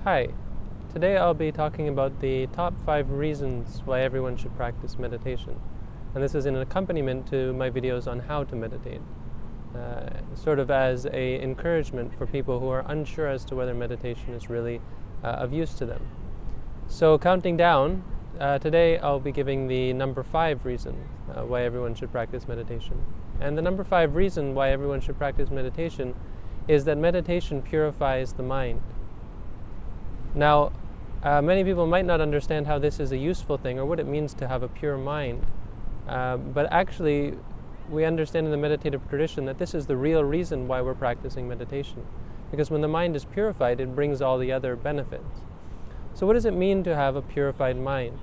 Hi, today I'll be talking about the top 5 reasons why everyone should practice meditation. And this is an accompaniment to my videos on how to meditate, sort of as an encouragement for people who are unsure as to whether meditation is really of use to them. So counting down, today I'll be giving the number 5 reason why everyone should practice meditation. And the number 5 reason why everyone should practice meditation is that meditation purifies the mind. Now, many people might not understand how this is a useful thing or what it means to have a pure mind, but actually we understand in the meditative tradition that this is the real reason why we're practicing meditation, because when the mind is purified, it brings all the other benefits. So what does it mean to have a purified mind?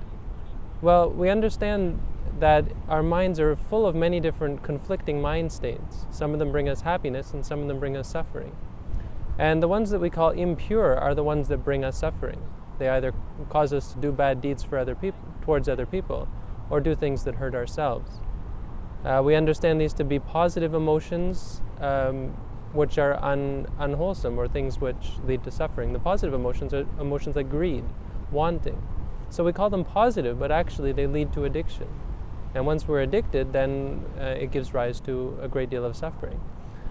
Well, we understand that our minds are full of many different conflicting mind states. Some of them bring us happiness and some of them bring us suffering. And the ones that we call impure are the ones that bring us suffering. They either cause us to do bad deeds for other people, towards other people, or do things that hurt ourselves. We understand these to be positive emotions, which are unwholesome, or things which lead to suffering. The positive emotions are emotions like greed, wanting. So we call them positive, but actually they lead to addiction. And once we're addicted, then it gives rise to a great deal of suffering.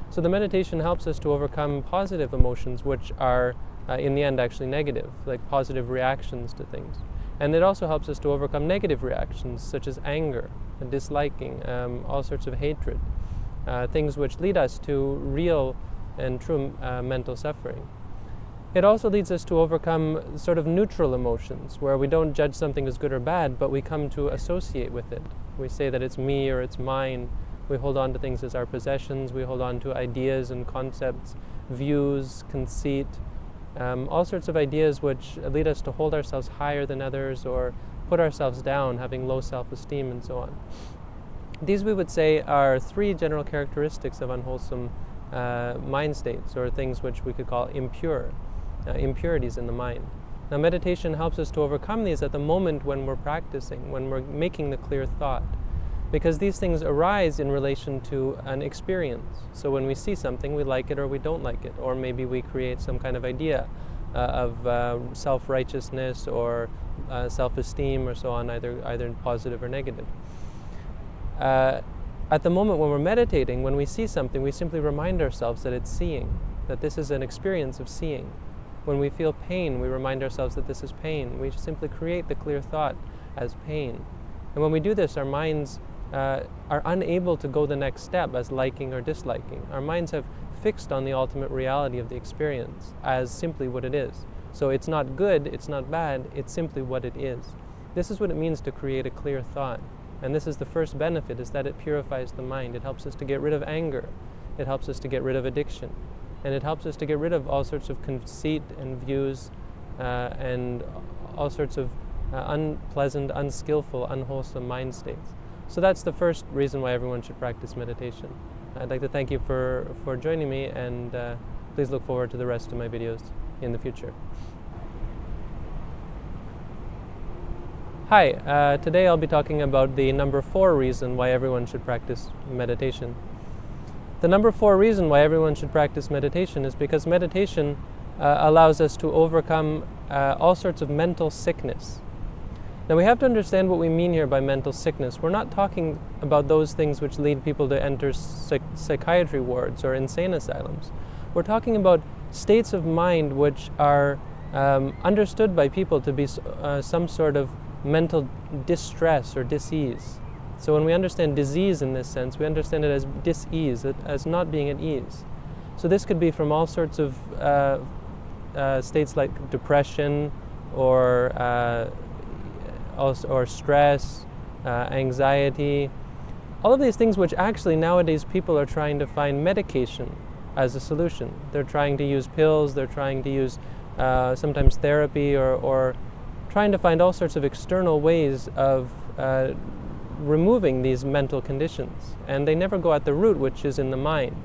So the meditation helps us to overcome positive emotions, which are in the end actually negative, like positive reactions to things. And it also helps us to overcome negative reactions, such as anger, disliking, all sorts of hatred, things which lead us to real and true mental suffering. It also leads us to overcome sort of neutral emotions, where we don't judge something as good or bad, but we come to associate with it. We say that it's me or it's mine. We hold on to things as our possessions. We hold on to ideas and concepts, views, conceit, all sorts of ideas which lead us to hold ourselves higher than others or put ourselves down, having low self-esteem and so on. These, we would say, are three general characteristics of unwholesome mind states, or things which we could call impure, impurities in the mind. Now, meditation helps us to overcome these at the moment when we're practicing, when we're making the clear thought, because these things arise in relation to an experience. So when we see something, we like it or we don't like it, or maybe we create some kind of idea of self-righteousness or self-esteem or so on, either positive or negative. At the moment when we're meditating, when we see something, we simply remind ourselves that it's seeing, that this is an experience of seeing. When we feel pain, we remind ourselves that this is pain. We simply create the clear thought as pain. And when we do this, our minds are unable to go the next step as liking or disliking. Our minds have fixed on the ultimate reality of the experience as simply what it is. So it's not good, it's not bad, it's simply what it is. This is what it means to create a clear thought. And this is the first benefit, is that it purifies the mind. It helps us to get rid of anger. It helps us to get rid of addiction. And it helps us to get rid of all sorts of conceit and views and all sorts of unpleasant, unskillful, unwholesome mind states. So that's the first reason why everyone should practice meditation. I'd like to thank you for joining me, and please look forward to the rest of my videos in the future. Hi, today I'll be talking about the number 4 reason why everyone should practice meditation. The number 4 reason why everyone should practice meditation is because meditation allows us to overcome all sorts of mental sickness. Now, we have to understand what we mean here by mental sickness. We're not talking about those things which lead people to enter psychiatry wards or insane asylums. We're talking about states of mind which are understood by people to be some sort of mental distress or dis-ease. So when we understand disease in this sense, we understand it as dis-ease, as not being at ease. So this could be from all sorts of states like depression or stress, anxiety, all of these things which actually nowadays people are trying to find medication as a solution. They're trying to use pills, they're trying to use sometimes therapy, or trying to find all sorts of external ways of removing these mental conditions. And they never go at the root, which is in the mind.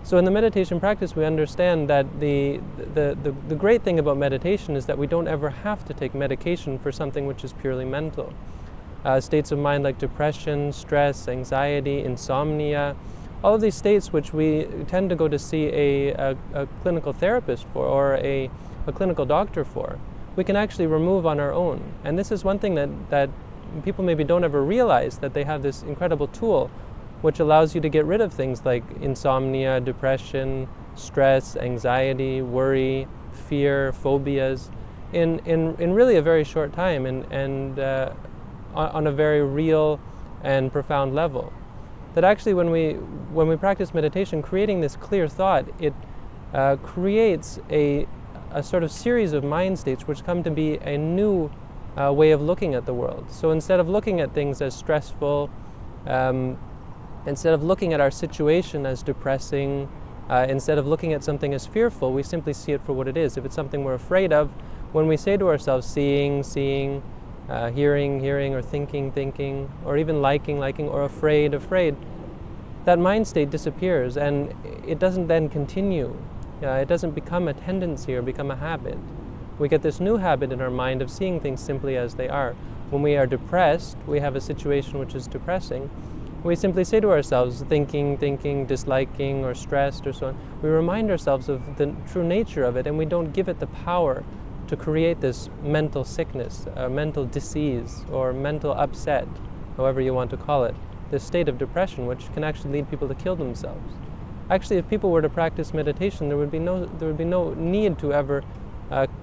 So in the meditation practice, we understand that the great thing about meditation is that we don't ever have to take medication for something which is purely mental. States of mind like depression, stress, anxiety, insomnia, all of these states which we tend to go to see a clinical therapist for, or a clinical doctor for, we can actually remove on our own. And this is one thing that people maybe don't ever realize, that they have this incredible tool which allows you to get rid of things like insomnia, depression, stress, anxiety, worry, fear, phobias in really a very short time, and on a very real and profound level. That actually when we practice meditation, creating this clear thought, it creates a sort of series of mind states which come to be a new way of looking at the world. So instead of looking at things as stressful, instead of looking at our situation as depressing, instead of looking at something as fearful, we simply see it for what it is. If it's something we're afraid of, when we say to ourselves, seeing, hearing, or thinking, or even liking, or afraid, that mind state disappears, and it doesn't then continue. It doesn't become a tendency or become a habit. We get this new habit in our mind of seeing things simply as they are. When we are depressed, we have a situation which is depressing, we simply say to ourselves, thinking, disliking, or stressed, or so on, we remind ourselves of the true nature of it, and we don't give it the power to create this mental sickness, mental disease, or mental upset, however you want to call it, this state of depression, which can actually lead people to kill themselves. Actually, if people were to practice meditation, there would be no need to ever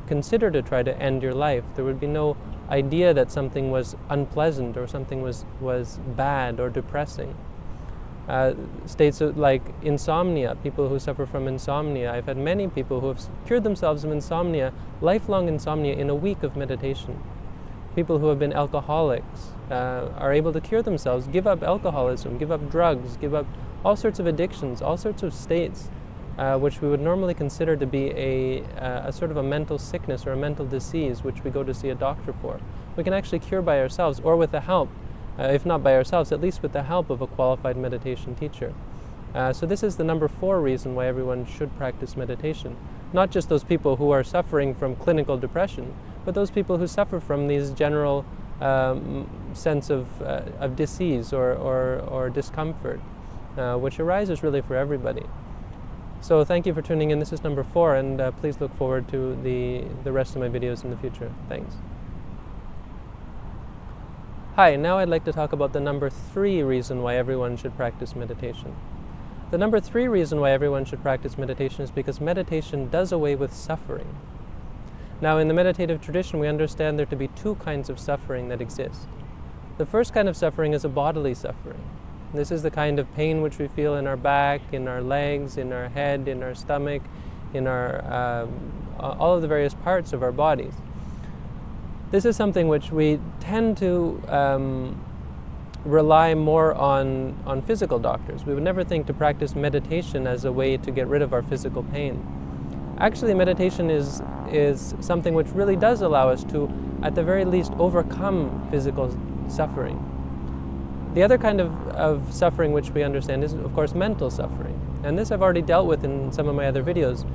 consider to try to end your life. There would be no idea that something was unpleasant or something was bad or depressing. States like insomnia, people who suffer from insomnia. I've had many people who have cured themselves of insomnia, lifelong insomnia, in a week of meditation. People who have been alcoholics are able to cure themselves, give up alcoholism, give up drugs, give up all sorts of addictions, all sorts of states which we would normally consider to be a sort of a mental sickness or a mental disease, which we go to see a doctor for. We can actually cure by ourselves, or with the help, if not by ourselves, at least with the help of a qualified meditation teacher. So this is the number 4 reason why everyone should practice meditation. Not just those people who are suffering from clinical depression, but those people who suffer from these general sense of disease or discomfort, which arises really for everybody. So thank you for tuning in. This is number 4, and please look forward to the rest of my videos in the future. Thanks. Hi, now I'd like to talk about the number 3 reason why everyone should practice meditation. The number 3 reason why everyone should practice meditation is because meditation does away with suffering. Now, in the meditative tradition, we understand there to be 2 kinds of suffering that exist. The first kind of suffering is a bodily suffering. This is the kind of pain which we feel in our back, in our legs, in our head, in our stomach, in our all of the various parts of our bodies. This is something which we tend to rely more on physical doctors. We would never think to practice meditation as a way to get rid of our physical pain. Actually, meditation is something which really does allow us to, at the very least, overcome physical suffering. The other kind of suffering which we understand is, of course, mental suffering. And this I've already dealt with in some of my other videos,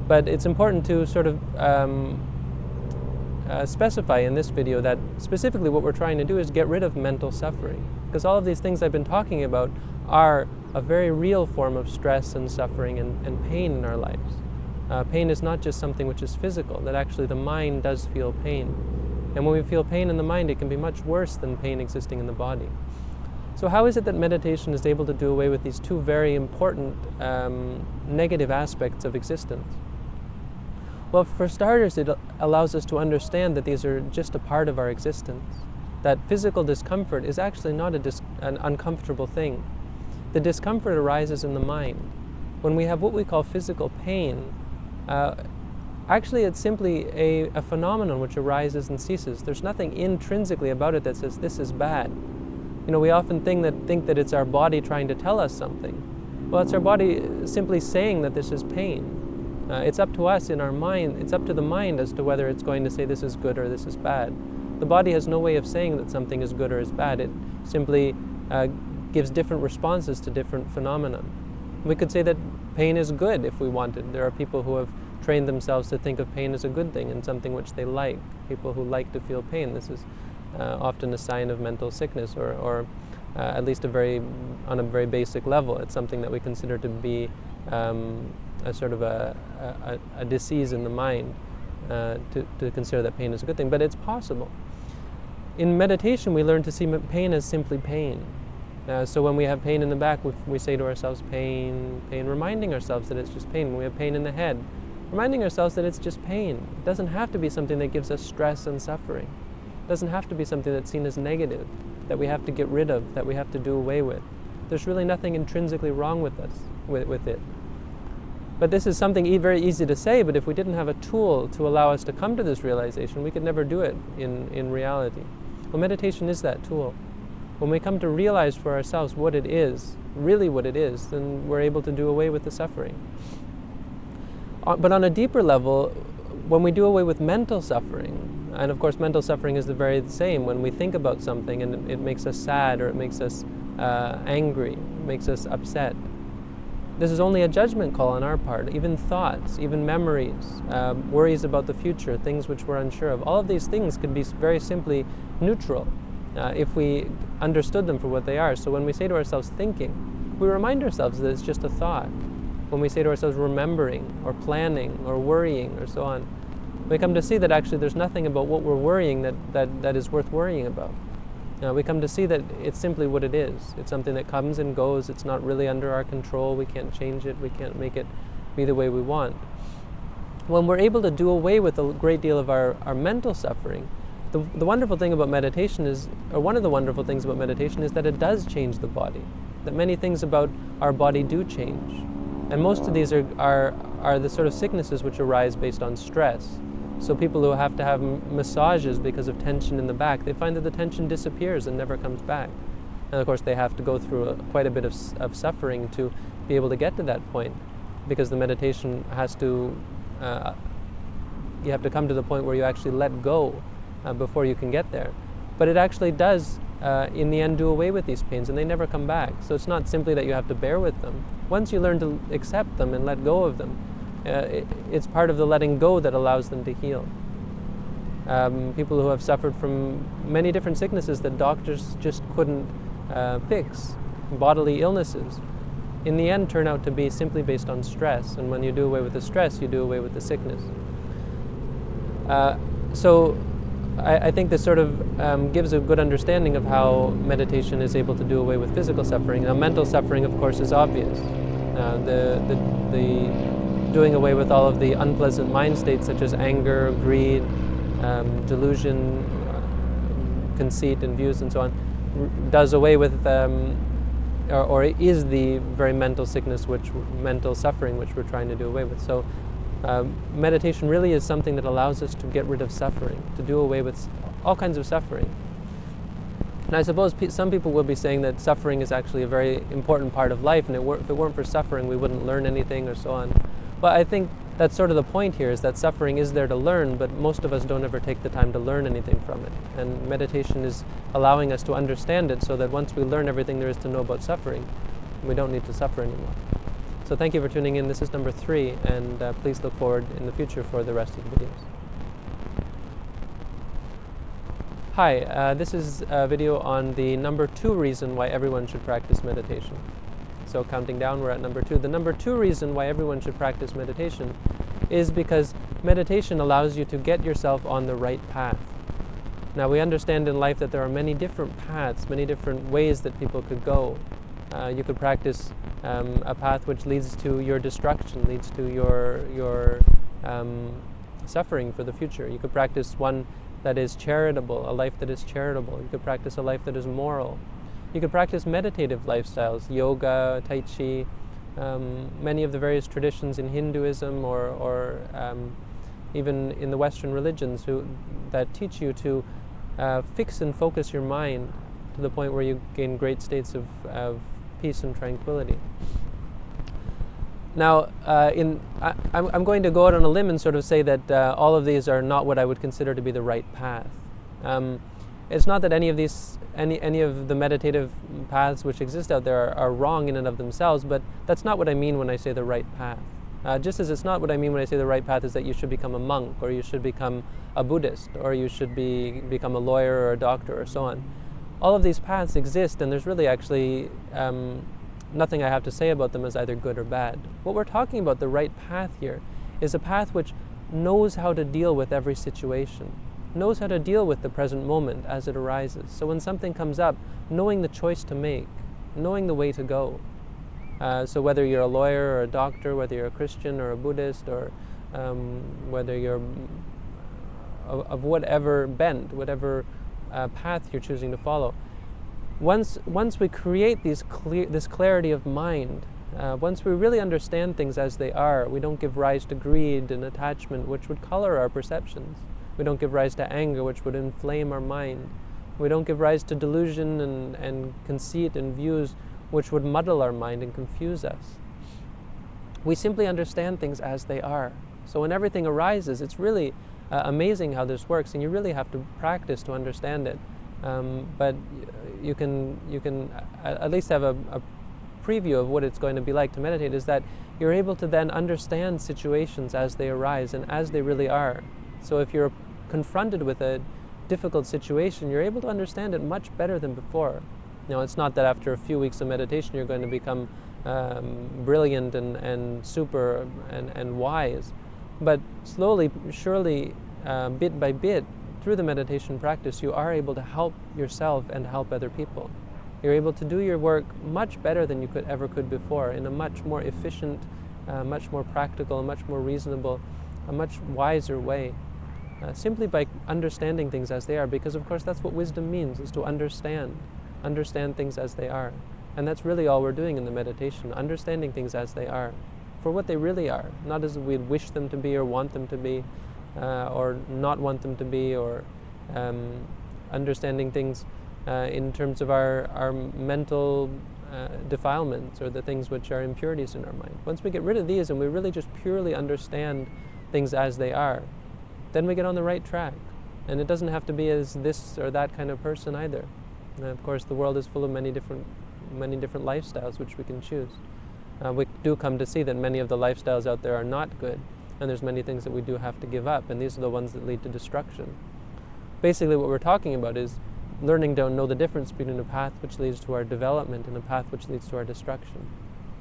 but it's important to sort of specify in this video that specifically what we're trying to do is get rid of mental suffering. Because all of these things I've been talking about are a very real form of stress and suffering and pain in our lives. Pain is not just something which is physical, that actually the mind does feel pain. And when we feel pain in the mind, it can be much worse than pain existing in the body. So how is it that meditation is able to do away with these 2 very important negative aspects of existence? Well, for starters, it allows us to understand that these are just a part of our existence, that physical discomfort is actually not an uncomfortable thing. The discomfort arises in the mind. When we have what we call physical pain, actually it's simply a phenomenon which arises and ceases. There's nothing intrinsically about it that says this is bad. You know, we often think that it's our body trying to tell us something. Well, it's our body simply saying that this is pain. It's up to us in our mind, it's up to the mind as to whether it's going to say this is good or this is bad. The body has no way of saying that something is good or is bad. It simply gives different responses to different phenomena. We could say that pain is good if we wanted. There are people who have trained themselves to think of pain as a good thing and something which they like. People who like to feel pain. This is often a sign of mental sickness, or at least on a very basic level. It's something that we consider to be a sort of a disease in the mind, to consider that pain is a good thing. But it's possible. In meditation, we learn to see pain as simply pain. So when we have pain in the back, we say to ourselves, pain, pain, reminding ourselves that it's just pain. When we have pain in the head, reminding ourselves that it's just pain. It doesn't have to be something that gives us stress and suffering. It doesn't have to be something that's seen as negative, that we have to get rid of, that we have to do away with. There's really nothing intrinsically wrong with it. But this is something very easy to say, but if we didn't have a tool to allow us to come to this realization, we could never do it in reality. Well, meditation is that tool. When we come to realize for ourselves what it is, really what it is, then we're able to do away with the suffering. But on a deeper level, when we do away with mental suffering, And of course, mental suffering is the very same. When we think about something and it makes us sad, or it makes us angry, makes us upset, this is only a judgment call on our part. Even thoughts, even memories, worries about the future, things which we're unsure of. All of these things could be very simply neutral if we understood them for what they are. So when we say to ourselves thinking, we remind ourselves that it's just a thought. When we say to ourselves remembering, or planning, or worrying, or so on, we come to see that actually there's nothing about what we're worrying that is worth worrying about. We come to see that it's simply what it is. It's something that comes and goes. It's not really under our control. We can't change it. We can't make it be the way we want. When we're able to do away with a great deal of our mental suffering, the wonderful thing about meditation is, or one of the wonderful things about meditation is that it does change the body. That many things about our body do change. And most of these are the sort of sicknesses which arise based on stress. So people who have to have massages because of tension in the back, they find that the tension disappears and never comes back. And of course they have to go through quite a bit of suffering to be able to get to that point, because the meditation has to, you have to come to the point where you actually let go before you can get there. But it actually does, in the end, do away with these pains, and they never come back. So it's not simply that you have to bear with them. Once you learn to accept them and let go of them, it's part of the letting go that allows them to heal. People who have suffered from many different sicknesses that doctors just couldn't fix, bodily illnesses, in the end turn out to be simply based on stress. And when you do away with the stress, you do away with the sickness. So I think this sort of gives a good understanding of how meditation is able to do away with physical suffering. Now, mental suffering, of course, is obvious. The doing away with all of the unpleasant mind states such as anger, greed, delusion, conceit and views and so on, does away with, or is the very mental sickness, mental suffering which we're trying to do away with. So meditation really is something that allows us to get rid of suffering, to do away with all kinds of suffering. And I suppose some people will be saying that suffering is actually a very important part of life, and if it weren't for suffering we wouldn't learn anything, or so on. But I think that's sort of the point here, is that suffering is there to learn, but most of us don't ever take the time to learn anything from it. And meditation is allowing us to understand it, so that once we learn everything there is to know about suffering, we don't need to suffer anymore. So thank you for tuning in. This is number 3, and please look forward in the future for the rest of the videos. Hi, this is a video on the number 2 reason why everyone should practice meditation. So counting down, we're at number 2. The number 2 reason why everyone should practice meditation is because meditation allows you to get yourself on the right path. Now, we understand in life that there are many different paths, many different ways that people could go. You could practice a path which leads to your destruction, leads to your suffering for the future. You could practice one that is charitable, a life that is charitable. You could practice a life that is moral. You could practice meditative lifestyles, yoga, tai chi, many of the various traditions in Hinduism or even in the Western religions that teach you to fix and focus your mind to the point where you gain great states of peace and tranquility. Now, I'm going to go out on a limb and sort of say that all of these are not what I would consider to be the right path. It's not that any of the meditative paths which exist out there are wrong in and of themselves, but that's not what I mean when I say the right path. Just as it's not what I mean when I say the right path is that you should become a monk, or you should become a Buddhist, or you should become a lawyer or a doctor, or so on. All of these paths exist, and there's really actually nothing I have to say about them as either good or bad. What we're talking about, the right path here, is a path which knows how to deal with every situation, knows how to deal with the present moment as it arises. So when something comes up, knowing the choice to make, knowing the way to go. So whether you're a lawyer or a doctor, whether you're a Christian or a Buddhist, or whether you're of whatever bent, whatever path you're choosing to follow, once we create this clarity of mind, once we really understand things as they are, we don't give rise to greed and attachment, which would color our perceptions. We don't give rise to anger, which would inflame our mind. We don't give rise to delusion and conceit and views, which would muddle our mind and confuse us. We simply understand things as they are. So when everything arises, it's really amazing how this works, and you really have to practice to understand it. But you can at least have a preview of what it's going to be like to meditate, is that you're able to then understand situations as they arise and as they really are. So if you're confronted with a difficult situation, you're able to understand it much better than before. Now, it's not that after a few weeks of meditation you're going to become brilliant and super and wise, but slowly, surely, bit by bit, through the meditation practice, you are able to help yourself and help other people. You're able to do your work much better than you ever could before, in a much more efficient, much more practical, much more reasonable, a much wiser way, simply by understanding things as they are, because of course that's what wisdom means, is to understand things as they are. And that's really all we're doing in the meditation, understanding things as they are, for what they really are, not as we'd wish them to be or want them to be, or not want them to be, or understanding things in terms of our mental defilements, or the things which are impurities in our mind. Once we get rid of these and we really just purely understand things as they are, then we get on the right track. And it doesn't have to be as this or that kind of person either. And of course, the world is full of many different lifestyles which we can choose. We do come to see that many of the lifestyles out there are not good, and there's many things that we do have to give up, and these are the ones that lead to destruction. Basically, what we're talking about is learning to know the difference between a path which leads to our development and a path which leads to our destruction.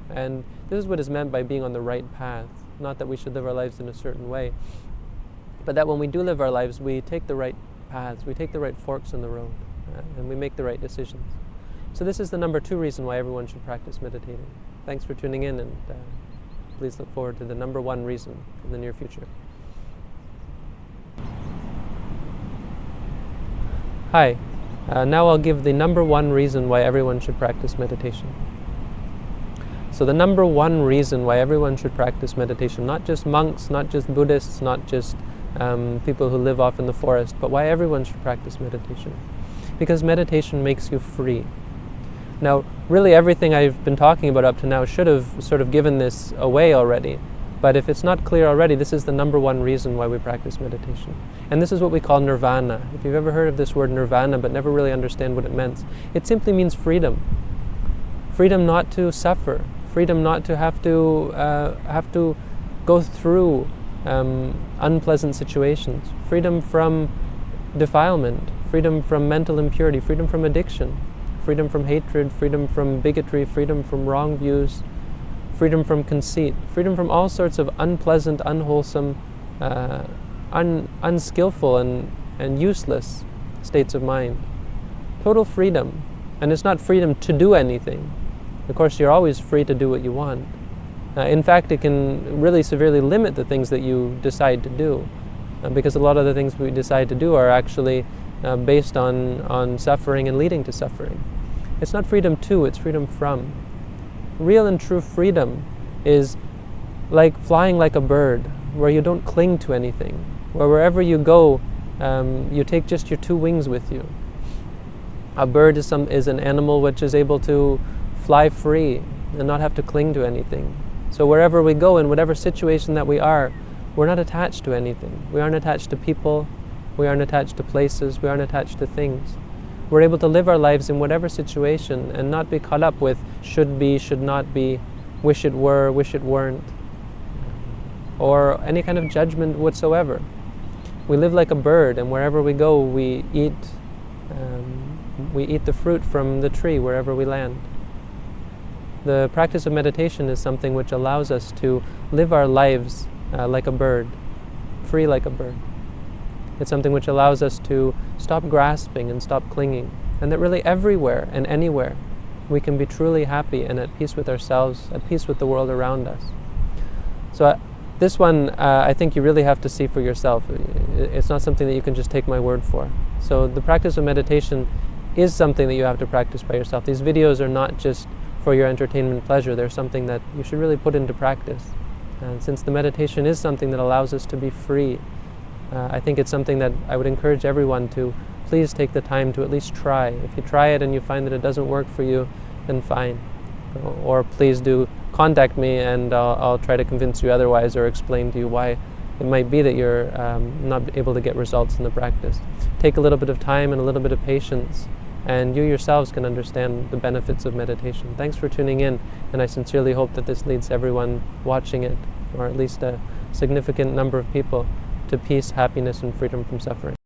And this is what is meant by being on the right path. Not that we should live our lives in a certain way, but that when we do live our lives, we take the right paths, we take the right forks in the road, and we make the right decisions. So this is the number 2 reason why everyone should practice meditating. Thanks for tuning in, and please look forward to the number 1 reason in the near future. Hi. Now I'll give the number 1 reason why everyone should practice meditation. So the number 1 reason why everyone should practice meditation, not just monks, not just Buddhists, not just people who live off in the forest, but why everyone should practice meditation. Because meditation makes you free. Now, really everything I've been talking about up to now should have sort of given this away already. But if it's not clear already, this is the number 1 reason why we practice meditation. And this is what we call nirvana. If you've ever heard of this word nirvana but never really understand what it means, it simply means freedom. Freedom not to suffer. Freedom not to have to go through unpleasant situations. Freedom from defilement. Freedom from mental impurity. Freedom from addiction. Freedom from hatred. Freedom from bigotry. Freedom from wrong views. Freedom from conceit, freedom from all sorts of unpleasant, unwholesome, unskillful and useless states of mind. Total freedom. And it's not freedom to do anything. Of course, you're always free to do what you want. In fact, it can really severely limit the things that you decide to do, because a lot of the things we decide to do are actually based on suffering and leading to suffering. It's not freedom to, it's freedom from. Real and true freedom is like flying like a bird, where you don't cling to anything, where wherever you go, you take just your 2 wings with you. A bird is an animal which is able to fly free and not have to cling to anything. So wherever we go, in whatever situation that we are, we're not attached to anything. We aren't attached to people, we aren't attached to places, we aren't attached to things. We're able to live our lives in whatever situation and not be caught up with should be, should not be, wish it were, wish it weren't, or any kind of judgment whatsoever. We live like a bird, and wherever we go, we eat the fruit from the tree wherever we land. The practice of meditation is something which allows us to live our lives like a bird, free like a bird. It's something which allows us to stop grasping and stop clinging, and that really everywhere and anywhere we can be truly happy and at peace with ourselves, at peace with the world around us. So this one I think you really have to see for yourself. It's not something that you can just take my word for. So the practice of meditation is something that you have to practice by yourself. These videos are not just for your entertainment and pleasure. They're something that you should really put into practice. And since the meditation is something that allows us to be free, I think it's something that I would encourage everyone to please take the time to at least try. If you try it and you find that it doesn't work for you, then fine. Or please do contact me, and I'll try to convince you otherwise, or explain to you why it might be that you're not able to get results in the practice. Take a little bit of time and a little bit of patience, and you yourselves can understand the benefits of meditation. Thanks for tuning in, and I sincerely hope that this leads everyone watching it, or at least a significant number of people, to peace, happiness, and freedom from suffering.